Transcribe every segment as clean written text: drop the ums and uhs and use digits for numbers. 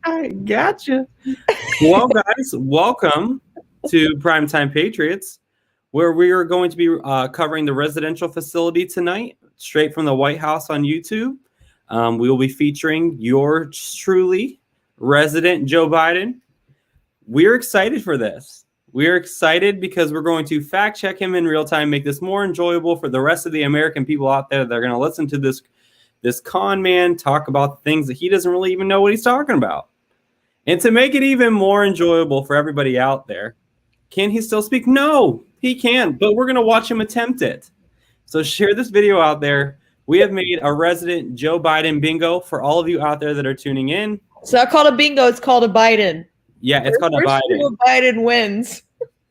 I gotcha. Well, guys, welcome to Primetime Patriots, where we are going to be covering the residential facility tonight, straight from the White House on YouTube. We will be featuring yours truly, resident Joe Biden. We're excited for this. We're excited because we're going to fact check him in real time, make this more enjoyable for the rest of the American people out there that are going to listen to this con man talk about things that he doesn't really even know what he's talking about. And to make it even more enjoyable for everybody out there, can he still speak? No, he can't, but we're going to watch him attempt it. So share this video out there. We have made a resident Joe Biden bingo for all of you out there that are tuning in. It's not called a bingo, it's called a Biden. Yeah, it's called a Biden. Biden wins.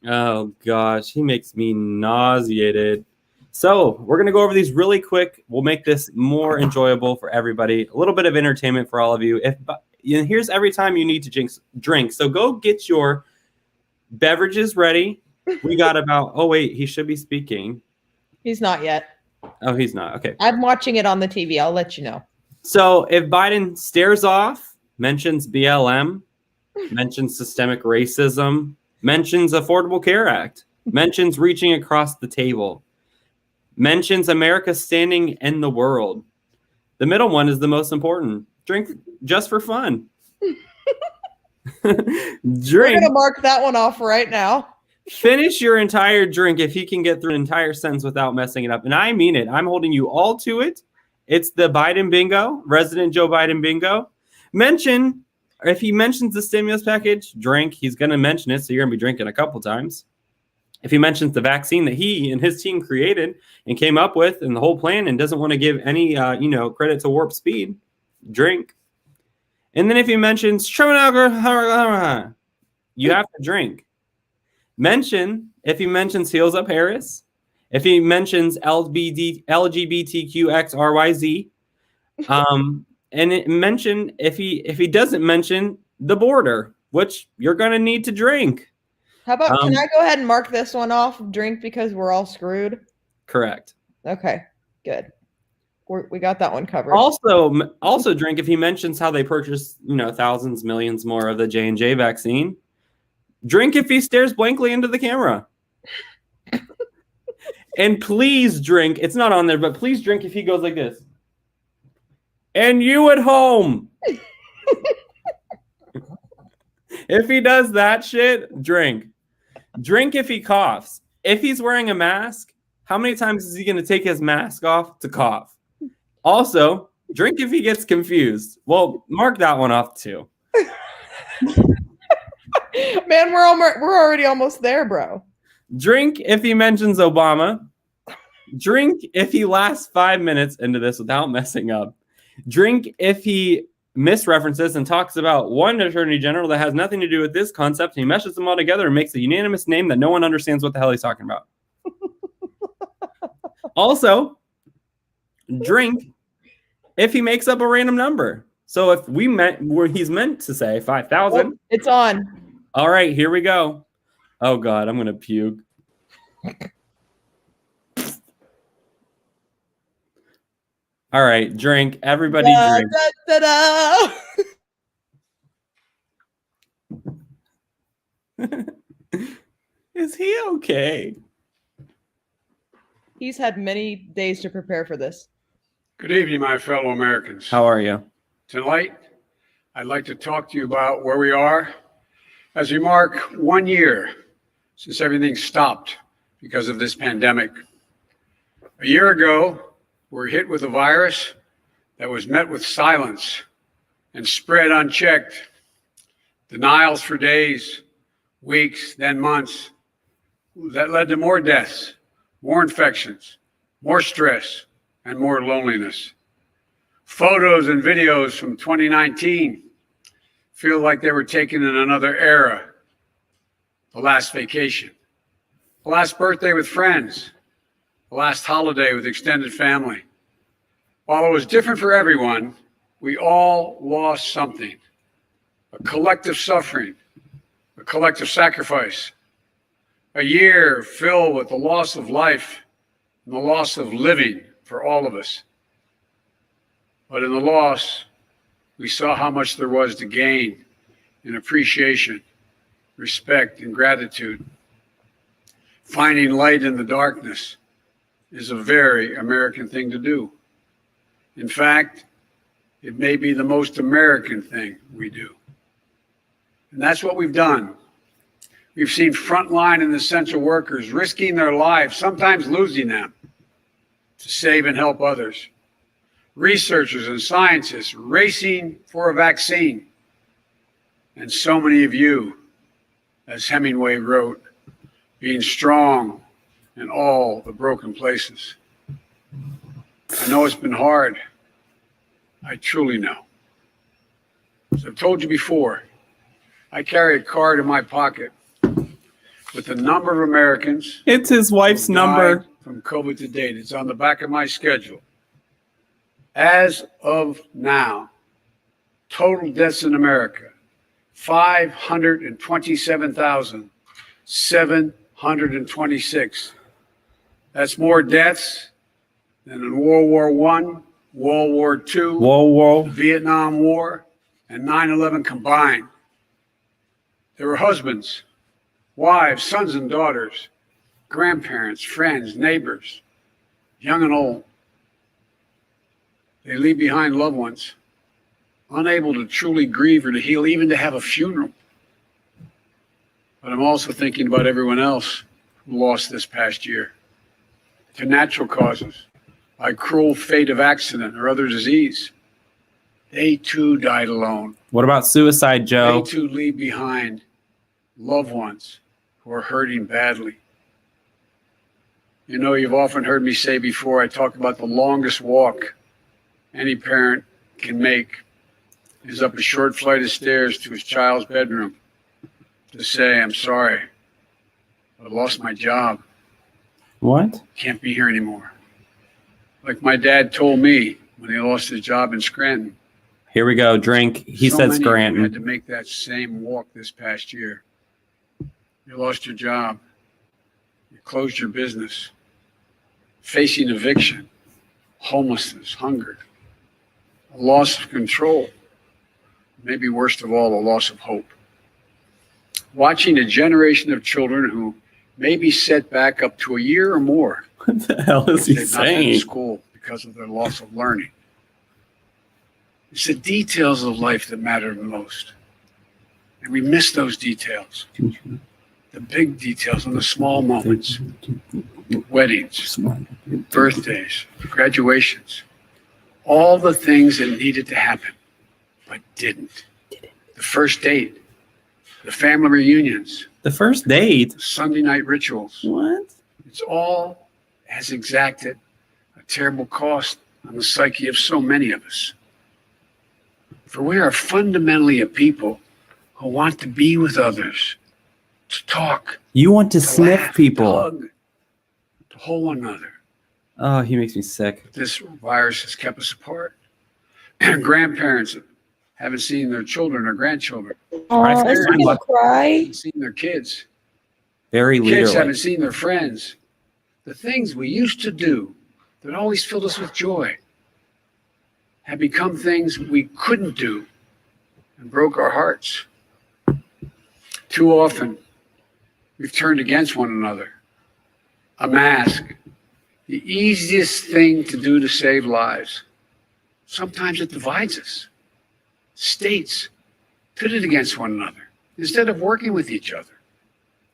Oh, gosh, he makes me nauseated. So we're going to go over these really quick. We'll make this more enjoyable for everybody. A little bit of entertainment for all of you. And here's every time you need to drink. So go get your beverages ready. We got about, oh, wait, he should be speaking. He's not yet. Oh, he's not. Okay. I'm watching it on the TV. I'll let you know. So if Biden stares off, mentions BLM, mentions systemic racism, mentions Affordable Care Act, mentions reaching across the table, mentions America standing in the world. The middle one is the most important. Drink just for fun. We're going to mark that one off right now. Finish your entire drink if you can get through an entire sentence without messing it up. And I mean it. I'm holding you all to it. It's the Biden bingo, resident Joe Biden bingo. If he mentions the stimulus package, drink. He's going to mention it, so you're going to be drinking a couple times. If he mentions the vaccine that he and his team created and came up with and the whole plan and doesn't want to give any credit to Warp Speed, drink. And then if he mentions you have to drink. If he mentions Heels Up Harris, if he mentions LGBTQXRYZ, and if he doesn't mention the border, which you're going to need to drink. How about, can I go ahead and mark this one off, drink, because we're all screwed? Correct. Okay, good. We got that one covered. Also drink if he mentions how they purchased, thousands, millions more of the J&J vaccine. Drink if he stares blankly into the camera. And please drink. It's not on there, but please drink if he goes like this. And you at home. If he does that shit, drink. Drink if he coughs. If he's wearing a mask, how many times is he going to take his mask off to cough? Also, drink if he gets confused. Well, mark that one off too. Man, we're already almost there, bro. Drink if he mentions Obama. Drink if he lasts 5 minutes into this without messing up. Drink if he misreferences and talks about one attorney general that has nothing to do with this concept. He meshes them all together and makes a unanimous name that no one understands what the hell he's talking about. Also, drink if he makes up a random number. So if we meant where he's meant to say 5,000. Oh, it's on. All right, here we go. Oh, God, I'm going to puke. All right, drink. Everybody drink. Da, da, da. Is he okay? He's had many days to prepare for this. Good evening, my fellow Americans. How are you? Tonight, I'd like to talk to you about where we are as we mark 1 year since everything stopped because of this pandemic. A year ago, we were hit with a virus that was met with silence and spread unchecked. Denials for days, weeks, then months. That led to more deaths, more infections, more stress, and more loneliness. Photos and videos from 2019 feel like they were taken in another era. The last vacation, the last birthday with friends, the last holiday with extended family. While it was different for everyone, we all lost something. A collective suffering, a collective sacrifice. A year filled with the loss of life and the loss of living for all of us. But in the loss, we saw how much there was to gain in appreciation, respect, and gratitude. Finding light in the darkness is a very American thing to do. In fact, it may be the most American thing we do. And that's what we've done. We've seen frontline and essential workers risking their lives, sometimes losing them, to save and help others. Researchers and scientists racing for a vaccine. And so many of you, as Hemingway wrote, being strong in all the broken places. I know it's been hard. I truly know. As I've told you before, I carry a card in my pocket with the number of Americans. It's his wife's who number. died from COVID to date. It's on the back of my schedule. As of now, total deaths in America, 527,726. That's more deaths than in World War I, World War II, the Vietnam War, and 9/11 combined. There were husbands, wives, sons and daughters, grandparents, friends, neighbors, young and old. They leave behind loved ones, unable to truly grieve or to heal, even to have a funeral. But I'm also thinking about everyone else who lost this past year to natural causes, by cruel fate of accident or other disease. They too died alone. What about suicide, Joe? They too leave behind loved ones who are hurting badly. You know, you've often heard me say before, I talk about the longest walk any parent can make is up a short flight of stairs to his child's bedroom to say, I'm sorry, I lost my job. What? Can't be here anymore. Like my dad told me when he lost his job in Scranton. Here we go. Drink. He said many of you Scranton. had to make that same walk this past year. You lost your job. You closed your business. Facing eviction, homelessness, hunger, a loss of control. Maybe worst of all, a loss of hope. Watching a generation of children who may be set back up to a year or more. What the hell is he They've not been in saying? school because of their loss of learning. It's the details of life that matter the most. And we miss those details. The big details and the small moments. Weddings, birthdays, graduations. All the things that needed to happen, but didn't. The first date, the family reunions, The first date? the Sunday night rituals. What? It's all has exacted a terrible cost on the psyche of so many of us. For we are fundamentally a people who want to be with others, to talk, You want to to sniff laugh, people. to hug, to hold one another. Oh, he makes me sick. This virus has kept us apart. And grandparents haven't seen their children or grandchildren, Oh, is he gonna cry? haven't seen their kids. Very Kids literally. haven't seen their friends. The things we used to do that always filled us with joy have become things we couldn't do and broke our hearts. Too often, we've turned against one another. A mask, the easiest thing to do to save lives. Sometimes it divides us. States pitted against one another instead of working with each other.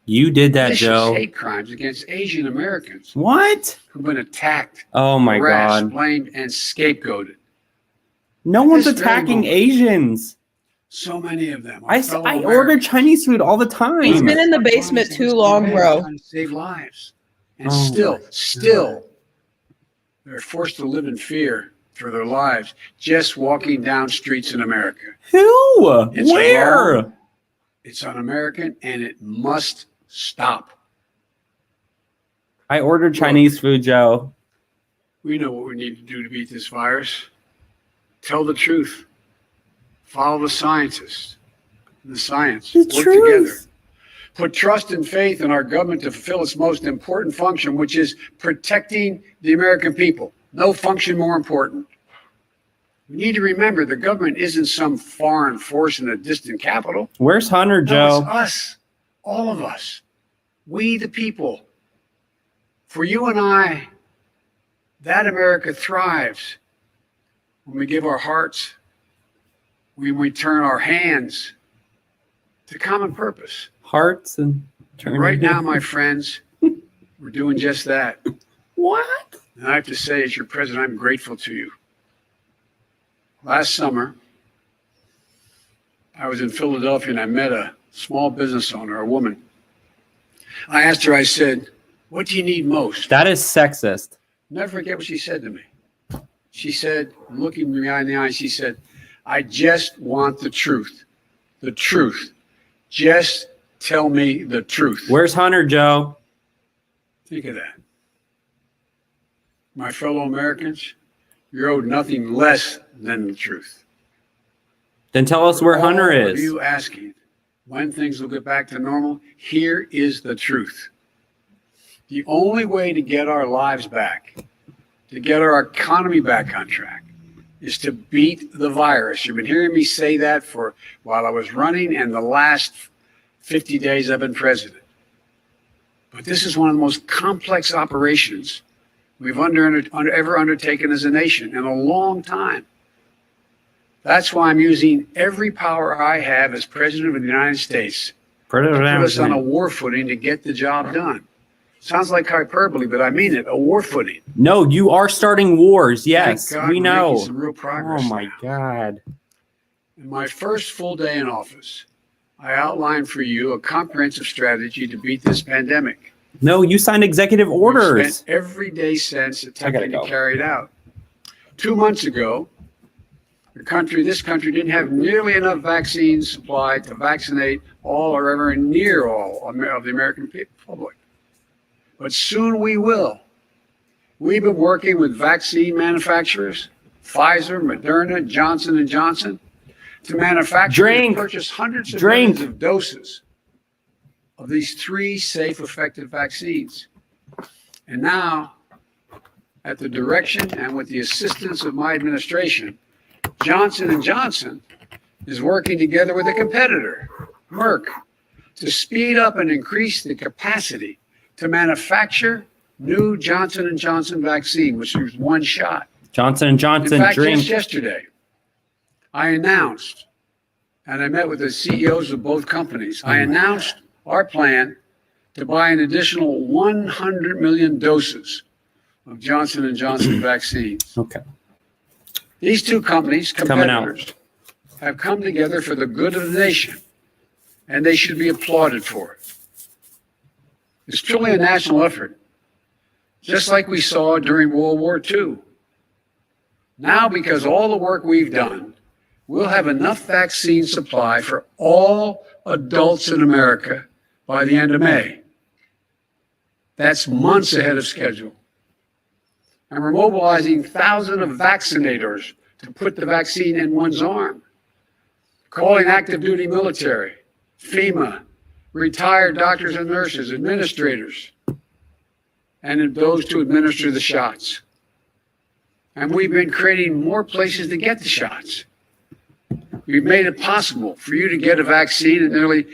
You did that, Vicious Joe. hate crimes against Asian Americans What? who've been attacked, Oh my harassed, God. blamed, and scapegoated. No one's This very attacking moment. Asians. So many of them. are I fellow order Americans Chinese food all the time. He's been in the basement too long, bro. trying to save lives. And Oh still, they're forced to live in fear for their lives just walking down streets in America. Who? It's Where? wrong. It's un-American and it must stop. I ordered Chinese food, Joe. We know what we need to do to beat this virus. Tell the truth. Follow the scientists and the science. The Work together. truth. Put trust and faith in our government to fulfill its most important function, which is protecting the American people. No function more important. We need to remember the government isn't some foreign force in a distant capital. Where's Hunter, No, Joe? it's us, all of us, we the people. For you and I, that America thrives when we give our hearts, when we turn our hands to common purpose. Hearts and And right now, my friends, we're doing just that. What? And I have to say, as your president, I'm grateful to you. Last summer, I was in Philadelphia and I met a small business owner, a woman. I asked her, I said, what do you need most? That is sexist. Never forget what she said to me. She said, looking me behind the eyes, she said, I just want the truth. The truth. Just tell me the truth. Where's Hunter, Joe? Think of that. My fellow Americans, you're owed nothing less than the truth. Then tell us where Hunter All of is. you asking when things will get back to normal, here is the truth. The only way to get our lives back, to get our economy back on track, is to beat the virus. You've been hearing me say that for while I was running and the last 50 days I've been president. But this is one of the most complex operations we've ever undertaken as a nation in a long time. That's why I'm using every power I have as president of the United States to put us on a war footing to get the job done. Sounds like hyperbole, but I mean it, a war footing. No, you are starting wars. Yes, Thank God we we're know. making some real progress Oh my now. God. In my first full day in office, I outlined for you a comprehensive strategy to beat this pandemic. No, you signed executive We've orders. spent every day since I gotta attempting go. to carry it out. 2 months ago, this country didn't have nearly enough vaccine supply to vaccinate all or ever near all of the American public. But soon we will. We've been working with vaccine manufacturers, Pfizer, Moderna, Johnson & Johnson, to manufacture and purchase hundreds of millions of doses of these 3 safe, effective vaccines. And now, at the direction and with the assistance of my administration, Johnson & Johnson is working together with a competitor, Merck, to speed up and increase the capacity to manufacture new Johnson & Johnson vaccine, which is one shot. Johnson & Johnson, In fact, drink. just yesterday, I announced, and I met with the CEOs of both companies, I announced our plan to buy an additional 100 million doses of Johnson & Johnson vaccines. Okay. These 2 companies, Coming out. competitors, have come together for the good of the nation, and they should be applauded for it. It's truly a national effort, just like we saw during World War II. Now, because all the work we've done, we'll have enough vaccine supply for all adults in America by the end of May. That's months ahead of schedule. And we're mobilizing thousands of vaccinators to put the vaccine in one's arm, calling active duty military, FEMA, retired doctors and nurses, administrators, and those to administer the shots. And we've been creating more places to get the shots. We've made it possible for you to get a vaccine at nearly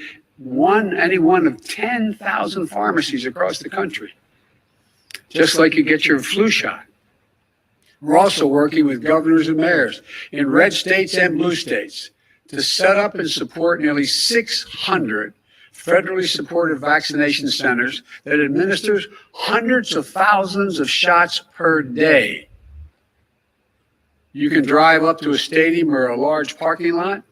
any one of 10,000 pharmacies across the country, just like you get your flu shot. We're also working with governors and mayors in red states and blue states to set up and support nearly 600 federally supported vaccination centers that administers hundreds of thousands of shots per day. You can drive up to a stadium or a large parking lot,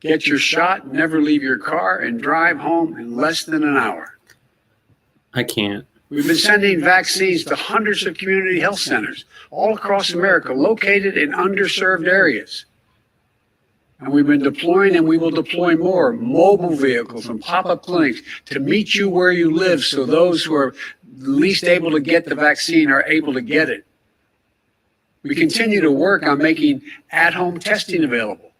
get your shot, never leave your car, and drive home in less than an hour. I can't. We've been sending vaccines to hundreds of community health centers all across America, located in underserved areas. And we've been deploying, and we will deploy more mobile vehicles and pop-up clinics to meet you where you live, so those who are least able to get the vaccine are able to get it. We continue to work on making at-home testing available.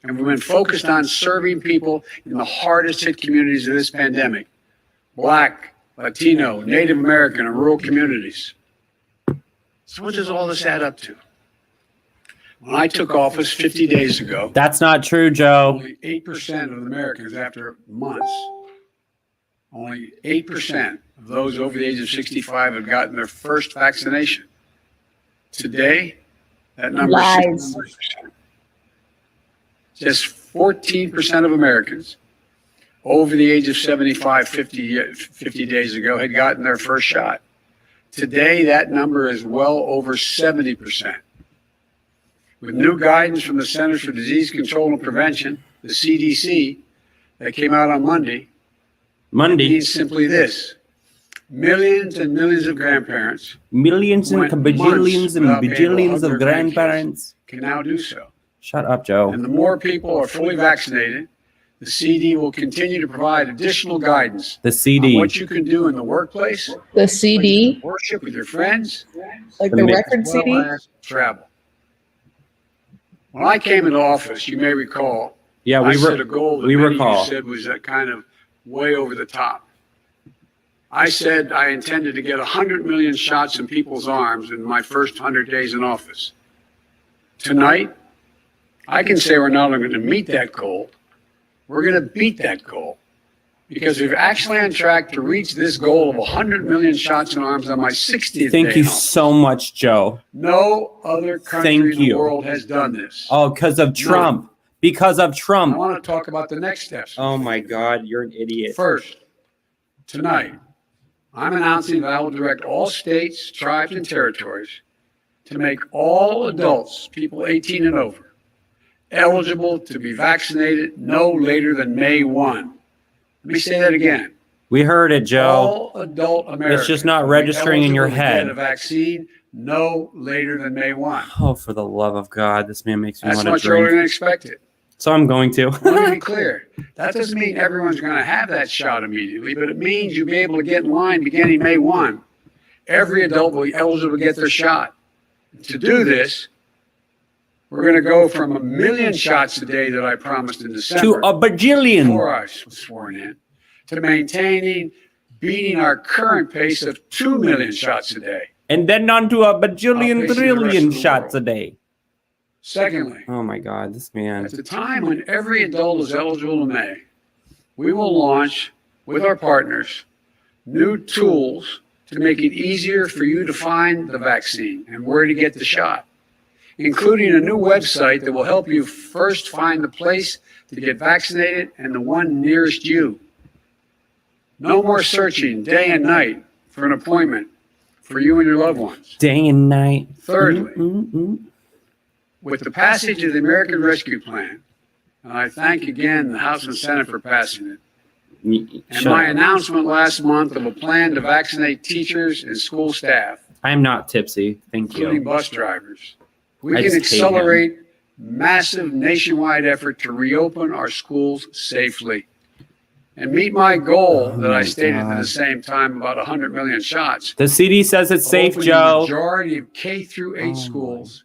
And we've been focused on serving people in the hardest hit communities of this pandemic: Black, Latino, Native American, and rural communities. So what does all this add up to? When I took office 50 days ago, That's not true, Joe. only 8% of Americans, after months, only 8% of those over the age of 65 had gotten their first vaccination. Today, that number is 61%. Just 14% of Americans over the age of 75 50 days ago had gotten their first shot. Today, that number is well over 70%. With new guidance from the Centers for Disease Control and Prevention, the CDC, that came out on Monday, it means simply this: millions and millions of grandparents, millions and bajillions and bajillions of grandparents can now do so. Shut up, Joe. And the more people are fully vaccinated, the CD will continue to provide additional guidance The on CD. what you can do in the workplace, The CD, worship with your friends, like The the mi- record as well CD. as travel. When I came into office, you may recall, Yeah, I we set a goal that we many of recall. you said was kind of way over the top. I said I intended to get 100 million shots in people's arms in my first 100 days in office. Tonight, I can say we're not only going to meet that goal, we're going to beat that goal. Because we're actually on track to reach this goal of 100 million shots in arms on my 60th Thank day you in office. so much, Joe. No other country Thank in the you. world has done this. Oh, because of Trump. Because of I Trump. want to talk about the next steps. Oh my God, you're an idiot. First, tonight, I'm announcing that I will direct all states, tribes, and territories to make all adults, people 18 and over, eligible to be vaccinated no later than May 1. Let me say that again. We heard it, Joe. All adult Americans. just not will be registering in your eligible to head. Get a vaccine no later than May 1. Oh, for the love of God, this man makes me That's want to much earlier drink. than expected. So I'm going to. Let me be clear. That doesn't mean everyone's going to have that shot immediately, but it means you'll be able to get in line beginning May 1. Every adult will be eligible to get their shot. To do this, we're going to go from 1 million shots a day that I promised in To December a bajillion. before I was sworn in, to beating our current pace of 2 million shots a day. And then on to a bajillion Outpacing the rest trillion of the shots a world. day. Secondly, Oh my God, this man. at the time when every adult is eligible in May, we will launch with our partners new tools to make it easier for you to find the vaccine and where to get the shot, including a new website that will help you first find the place to get vaccinated and the one nearest you. No more searching day and night for an appointment for you and your loved ones. Day and night. Thirdly, Mm-mm-mm. with the passage of the American Rescue Plan, and I thank again the House and Senate for passing it, and Shut my up. announcement last month of a plan to vaccinate teachers and school staff, I'm not tipsy. Thank including you. bus drivers, we I can just hate him. accelerate massive nationwide effort to reopen our schools safely and meet my goal Oh that I my stated at God. the same time about 100 million shots. The CD says it's safe, Opening the Joe. majority of K through 8 Oh my. schools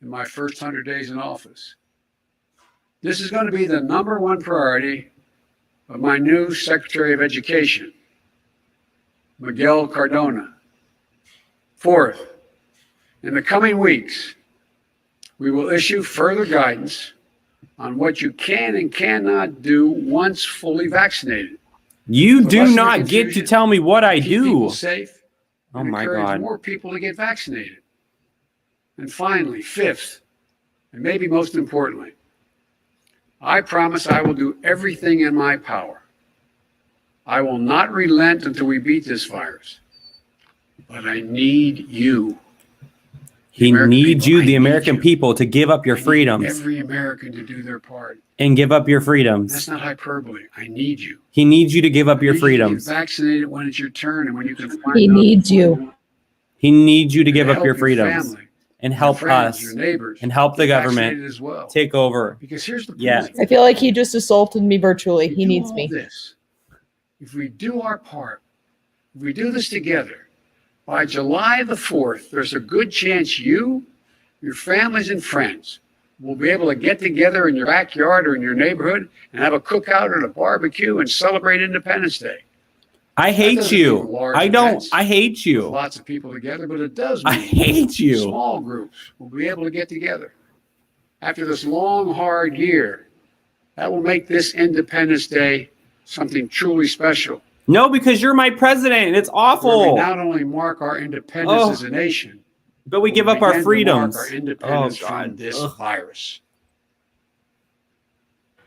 in my first 100 days in office. This is going to be the number one priority of my new Secretary of Education, Miguel Cardona. Fourth, in the coming weeks, we will issue further guidance on what you can and cannot do once fully vaccinated. You To do lessen the not get to confusion, tell me what I Keep people do. safe Oh and my encourage God. more people to get vaccinated. And finally, fifth, and maybe most importantly, I promise I will do everything in my power. I will not relent until we beat this virus. But I need you. He American needs people, you, I the need American you. people, to give up your I need freedoms every American to do their part. and give up your That's freedoms. not hyperbole. I need you. He needs you to give up I your need you to get freedoms. vaccinated when it's your turn and when you can find He out needs you. He needs you to and give up help your freedoms family, and your help friends, us your neighbors, and help the get government vaccinated as well. take over. Because here's the Yes. point. I feel like he just assaulted me virtually. If we He do needs all me. This, if we do our part, if we do this together, by July the 4th, there's a good chance you, your families and friends will be able to get together in your backyard or in your neighborhood and have a cookout or a barbecue and celebrate Independence Day. I hate doesn't you. mean large I don't. events. I hate With you. lots of people together, but it does I mean hate you. small groups will be able to get together. after this long, hard year, that will make this Independence Day something truly special. No, because you're my president. It's Where we awful. not only mark our independence as a nation, But we give up begin our to mark freedoms. our independence Oh, from God. this Ugh. virus.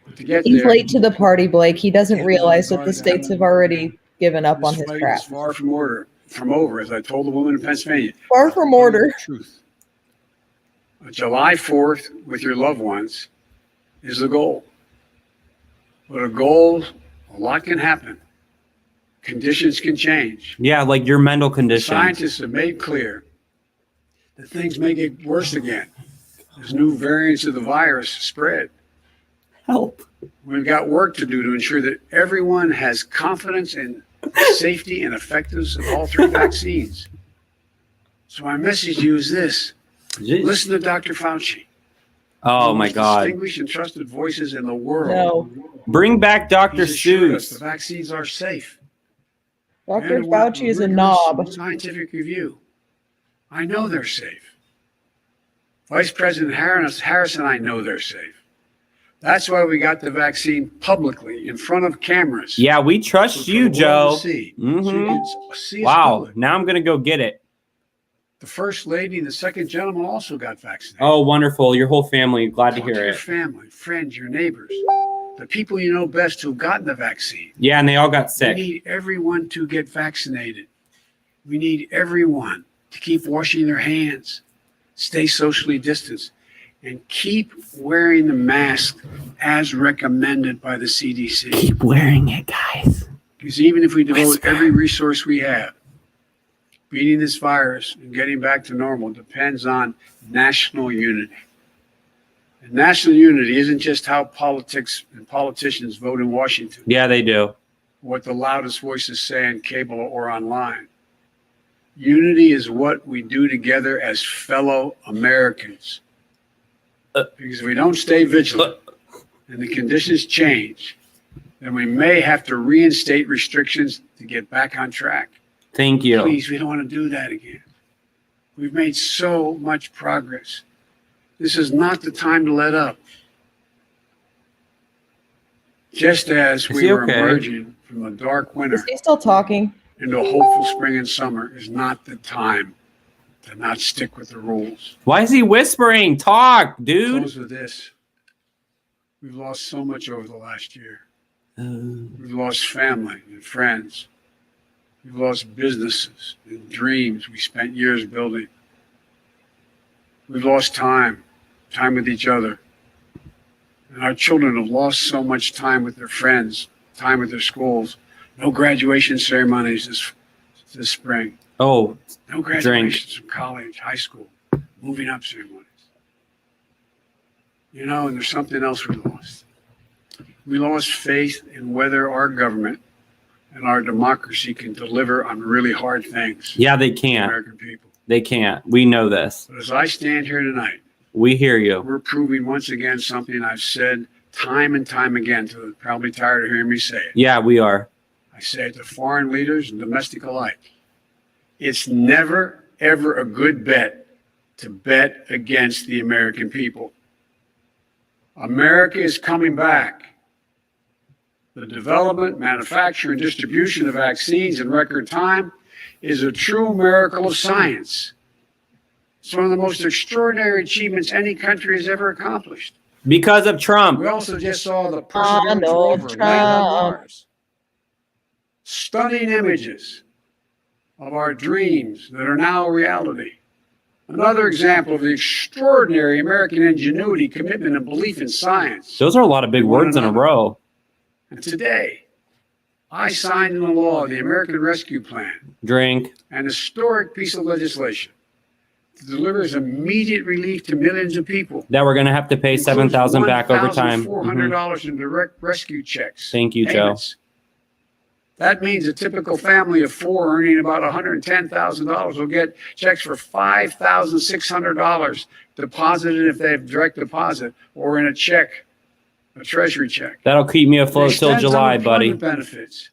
But to get He's there, late to the party, Blake. He doesn't realize that the states have already given up on this his fight crap. is far from over, as I told the woman in Pennsylvania. Far from order. Truth. July 4th with your loved ones is the goal. But a lot can happen. Conditions can change. Yeah, like your mental condition. Scientists have made clear that things may get worse again as new variants of the virus spread. Help. We've got work to do to ensure that everyone has confidence in safety and effectiveness of all three vaccines. So my message to you is this. Listen to Dr. Fauci. Oh, my Most God. Distinguished and trusted voices in the world. No. Bring back Dr. He's assured us the Seuss. vaccines are safe. Dr. And what Fauci is a rigorous knob. Scientific review. I know they're safe. Vice President Harris and I know they're safe. That's why we got the vaccine publicly in front of cameras. Yeah, we trust for you, the world Joe. to see. Mhm. So you can see us Wow. do it. Now I'm going to go get it. The first lady and the second gentleman also got vaccinated. Oh, wonderful. Your whole family. Glad to Talk hear your it. family, friends, your neighbors, the people you know best who've gotten the vaccine. Yeah, and they all got We sick. need everyone to get vaccinated. We need everyone to keep washing their hands, stay socially distanced, and keep wearing the mask as recommended by the CDC. Keep wearing it, guys. Because even if we devote Whisper. every resource we have, beating this virus and getting back to normal depends on national unity. And national unity isn't just how politics and politicians vote in Washington, Yeah, they do. what the loudest voices say on cable or online. Unity is what we do together as fellow Americans. Because if we don't stay vigilant and the conditions change, then we may have to reinstate restrictions to get back on track. Thank you. Please, we don't want to do that again. We've made so much progress. This is not the time to let up. Just as Is we he were okay? emerging from a dark winter Is he still talking? into a hopeful spring and summer is not the time to not stick with the rules. Why is he whispering? Talk, dude. Close with this. We've lost so much over the last year. We've lost family and friends. We've lost businesses and dreams we spent years building. We've lost time with each other. And our children have lost so much time with their friends, time with their schools. No graduation ceremonies this spring. Oh, No graduations from college, high school, moving up ceremonies. You know, and there's something else we lost. We lost faith in whether our government and our democracy can deliver on really hard things yeah, they for can't. American people. They can't. We know this. But as I stand here tonight, We hear you. we're proving once again something I've said time and time again to probably tired of hearing me say it. Yeah, we are. I say it to foreign leaders and domestic alike. It's never, ever a good bet to bet against the American people. America is coming back. The development, manufacture, and distribution of vaccines in record time is a true miracle of science. It's one of the most extraordinary achievements any country has ever accomplished. Because of Trump. We also just saw the Perseverance Donald rover land on Trump. Mars. Stunning images of our dreams that are now a reality. Another example of the extraordinary American ingenuity, commitment, and belief in science. Those are a lot of big One words in a another. row. And today, I signed into law the American Rescue Plan, Drink. an historic piece of legislation that delivers immediate relief to millions of people. That we're going to have to pay Includes $7,000 back over time. $1,400 in direct rescue checks. Thank you, Joe. payments. That means a typical family of four earning about $110,000 will get checks for $5,600 deposited if they have direct deposit or in a check, a treasury check. That'll keep me afloat It till extends July, buddy. unemployment benefits.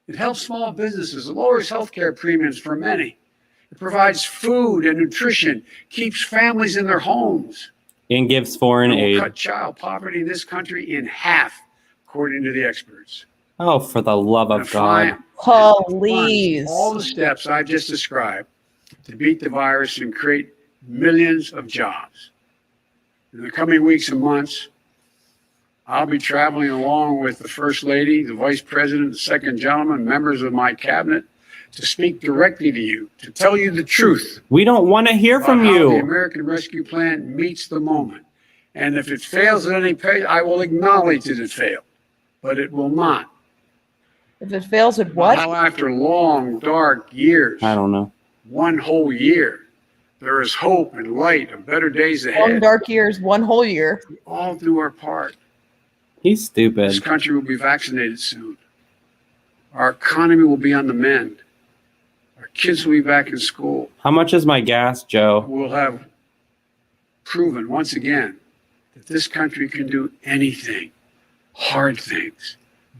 It helps small businesses. It lowers healthcare premiums for many. It provides food and nutrition, keeps families in their homes. And gives foreign It will aid. cut child poverty in this country in half, according to the experts. Oh, for the love of God. Please. All the steps I just described to beat the virus and create millions of jobs. In the coming weeks and months, I'll be traveling along with the First Lady, the Vice President, the Second Gentleman, members of my cabinet, to speak directly to you, to tell you the truth. We don't want to hear from about how the you. American Rescue Plan meets the moment. And if it fails at any pace, I will acknowledge that it failed, but it will not. If it fails at what? How after long, dark years, I don't know. one whole year, there is hope and light of better days Long ahead. dark years, one whole year. We all do our part. He's This stupid. country will be vaccinated soon. Our economy will be on the mend. Our kids will be back in school. How much is my gas, Joe? We'll have proven once again that this country can do anything. Hard things,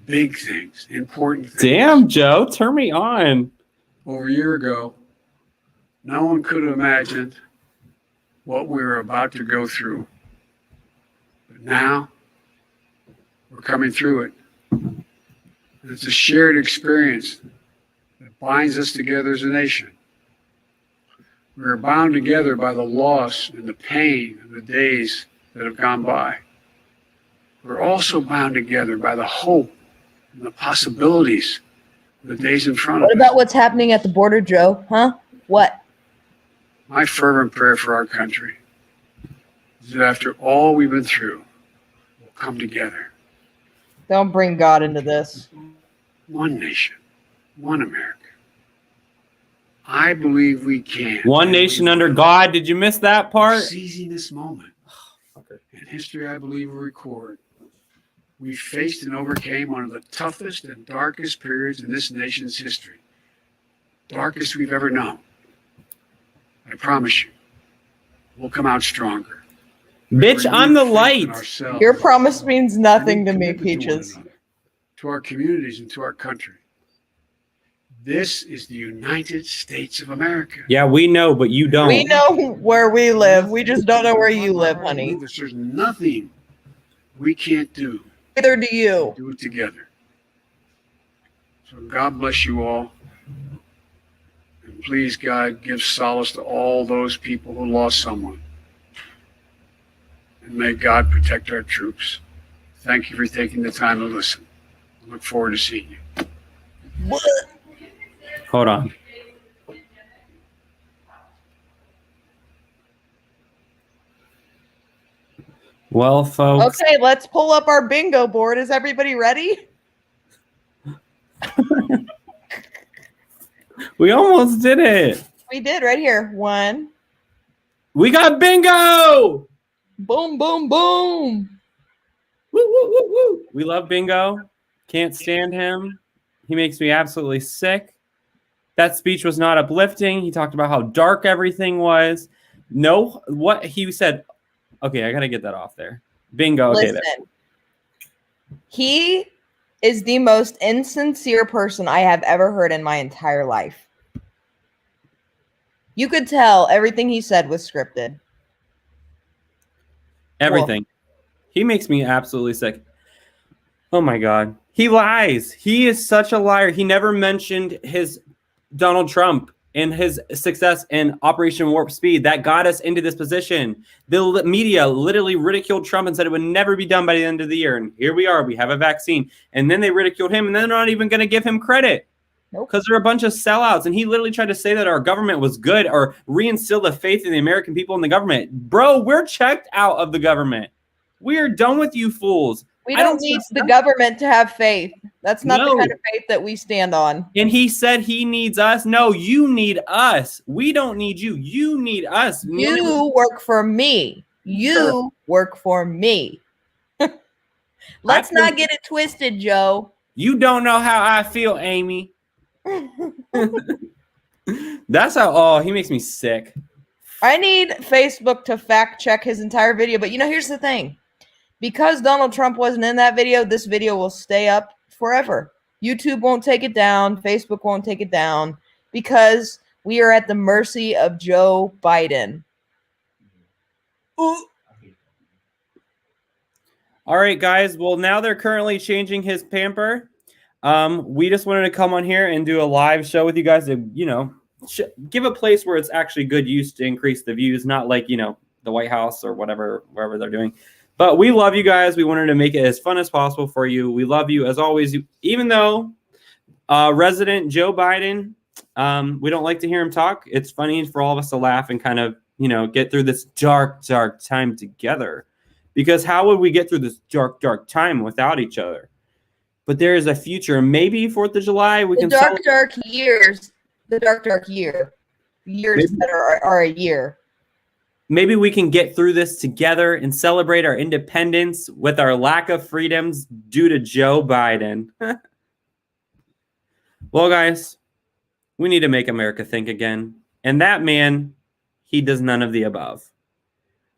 big things, important things. Damn, Joe, turn me on. Over a year ago, no one could have imagined what we were about to go through. But now, we're coming through it. And it's a shared experience that binds us together as a nation. We are bound together by the loss and the pain of the days that have gone by. We're also bound together by the hope and the possibilities of the days in front of What us. about what's happening at the border, Joe? Huh? What? My fervent prayer for our country is that after all we've been through, we'll come together. Don't bring God into this. One nation, one America. I believe we can. One nation under God. Did you miss that part? Seizing this moment. In history, I believe will record. We faced and overcame one of the toughest and darkest periods in this nation's history. Darkest we've ever known. I promise you, we'll come out stronger. Bitch, I'm the light. Your promise means nothing to me, Peaches. To our communities and to our country. This is the United States of America. Yeah, we know, but you don't. We know where we live. We just don't know where you live, honey. There's nothing we can't do. Neither do you. Do it together. So God bless you all. And please, God, give solace to all those people who lost someone. And may God protect our troops. Thank you for taking the time to listen. I look forward to seeing you. What? Hold on. Well, folks. Okay, let's pull up our bingo board. Is everybody ready? We almost did it. We did right here. 1. We got bingo. Boom, boom, boom. Woo, woo, woo, woo. We love Bingo. Can't stand him. He makes me absolutely sick. That speech was not uplifting. He talked about how dark everything was. No, what he said. Okay, I got to get that off there. Bingo. Okay, Listen, he is the most insincere person I have ever heard in my entire life. You could tell everything he said was scripted. everything. He makes me absolutely sick. Oh my God. He lies. He is such a liar. He never mentioned his Donald Trump and his success in Operation Warp Speed that got us into this position. The media literally ridiculed Trump and said it would never be done by the end of the year. And here we are. We have a vaccine. And then they ridiculed him, and then they're not even going to give him credit. Nope. Because they're a bunch of sellouts. And he literally tried to say that our government was good or reinstill the faith in the American people in the government. Bro, we're checked out of the government. We are done with you fools. We don't need the government to have faith. That's not the kind of faith that we stand on. And he said he needs us. No, you need us. We don't need you. You need us. You work for me. You work for me. Let's not get it twisted, Joe. You don't know how I feel, Amy. That's how, oh, he makes me sick. I need Facebook to fact check his entire video. But, here's the thing. Because Donald Trump wasn't in that video, this video will stay up forever. YouTube won't take it down. Facebook won't take it down because we are at the mercy of Joe Biden. Ooh. All right, guys. Well, now they're currently changing his pamper. We just wanted to come on here and do a live show with you guys to, give a place where it's actually good use to increase the views, not like, the White House or whatever, wherever they're doing. But we love you guys. We wanted to make it as fun as possible for you. We love you as always. Even though Resident Joe Biden, we don't like to hear him talk. It's funny for all of us to laugh and kind of, get through this dark, dark time together. Because how would we get through this dark, dark time without each other? But there is a future. Maybe 4th of July, we can dark years. The dark year. Years Maybe. that are a year. Maybe we can get through this together and celebrate our independence with our lack of freedoms due to Joe Biden. Well, guys, we need to make America think again. And that man, he does none of the above.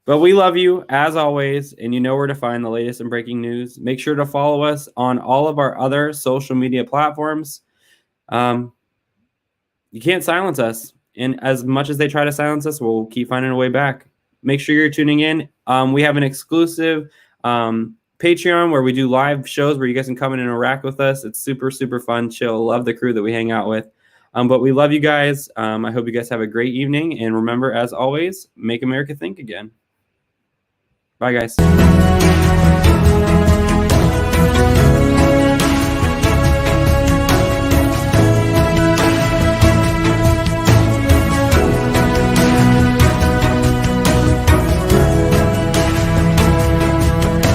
But we love you, as always, and you know where to find the latest and breaking news. Make sure to follow us on all of our other social media platforms. You can't silence us. And as much as they try to silence us, we'll keep finding a way back. Make sure you're tuning in. We have an exclusive Patreon where we do live shows where you guys can come in and interact with us. It's super, super fun, chill. Love the crew that we hang out with. But we love you guys. I hope you guys have a great evening. And remember, as always, make America think again. Bye, guys.